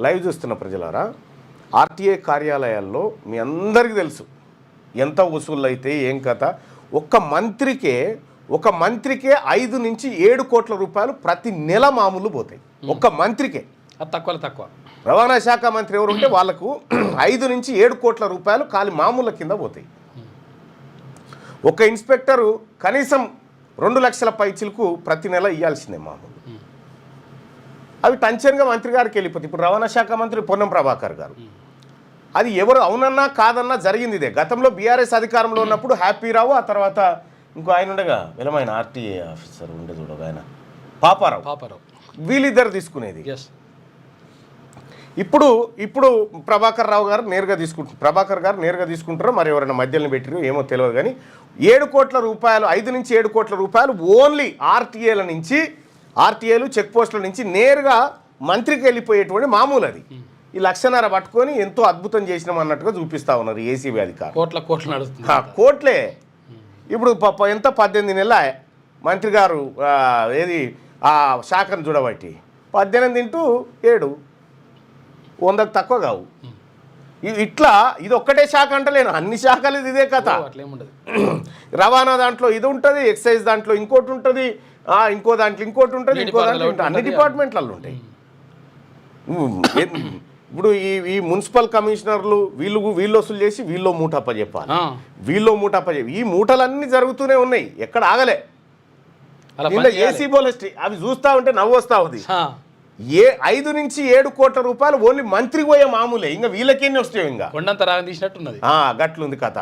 Live చూస్తున్న ప్రజలారా, RTA కార్యాలయాల్లో మీ అందరికీ తెలుసు ఎంత వసూళ్ళు అయితే ఏం కథ. ఒక మంత్రికే 5 నుంచి 7 కోట్ల రూపాయలు ప్రతి నెల మామూలు పోతాయి. ఒక్క మంత్రికే. తక్కువ రవాణా శాఖ మంత్రి ఎవరు ఉంటే వాళ్ళకు 5 నుంచి 7 కోట్ల రూపాయలు ఖాళీ మామూల కింద పోతాయి. ఒక ఇన్స్పెక్టరు కనీసం 2 లక్షల పైచిలకు ప్రతి నెల ఇవ్వాల్సిందే మామూలు. అవి టెన్షన్గా మంత్రి గారికి వెళ్ళిపోతాయి. ఇప్పుడు రవాణా శాఖ మంత్రి పొన్నం ప్రభాకర్ గారు, అది ఎవరు అవునన్నా కాదన్నా జరిగింది ఇదే. గతంలో బీఆర్ఎస్ అధికారంలో ఉన్నప్పుడు హ్యాపీరావు, ఆ తర్వాత ఇంకో ఆయన ఉండగా వెలమైన ఆర్టీఏ ఆఫీసర్ ఉండే చూడగా ఆయన పాపారావు, వీళ్ళిద్దరు తీసుకునేది. ఇప్పుడు ప్రభాకర్ గారు నేరుగా తీసుకుంటారో మరి ఎవరైనా మధ్యలో పెట్టిరో ఏమో తెలియదు. కానీ 7 కోట్ల రూపాయలు, 5 నుంచి 7 కోట్ల రూపాయలు ఓన్లీ ఆర్టీఏలు చెక్ పోస్టుల నుంచి నేరుగా మంత్రికి వెళ్ళిపోయేటువంటి మామూలు. అది ఈ 1.5 పట్టుకొని ఎంతో అద్భుతం చేసినాం అన్నట్టుగా చూపిస్తా ఉన్నారు ఏసీబీ అధికారులు. కోట్లే. ఇప్పుడు ఎంత 18 నెలల మంత్రి గారు ఏది ఆ శాఖను చూడబట్టి 18 ఇంటూ 7 100కు తక్కువ కావు. ఇట్లా ఇది ఒక్కటే శాఖ అంటలేను, అన్ని శాఖలు ఇదే కథ. రవాణా దాంట్లో ఇది ఉంటుంది, ఎక్సైజ్ దాంట్లో ఇంకోటి ఉంటుంది, ఇంకో దాంట్లో ఇంకోటి ఉంటుంది, అన్ని డిపార్ట్మెంట్లలో ఉంటాయి. ఇప్పుడు ఈ మున్సిపల్ కమిషనర్లు వీళ్ళు వసూలు చేసి వీళ్ళు మూటప్పచెప్పాలి, ఈ మూటలన్నీ జరుగుతూనే ఉన్నాయి, ఎక్కడ ఆగలే. ఏసీబోల అవి చూస్తా ఉంటే నవ్వు వస్తా ఉంది. 5 నుంచి 7 కోట్ల రూపాయలు ఓన్లీ మంత్రికి పోయే మామూలే, ఇంకా వీళ్ళకేనే వస్తాయి, ఇంకా కొండంత రాగం తీసినట్టున్నది. గట్లుంది కథ.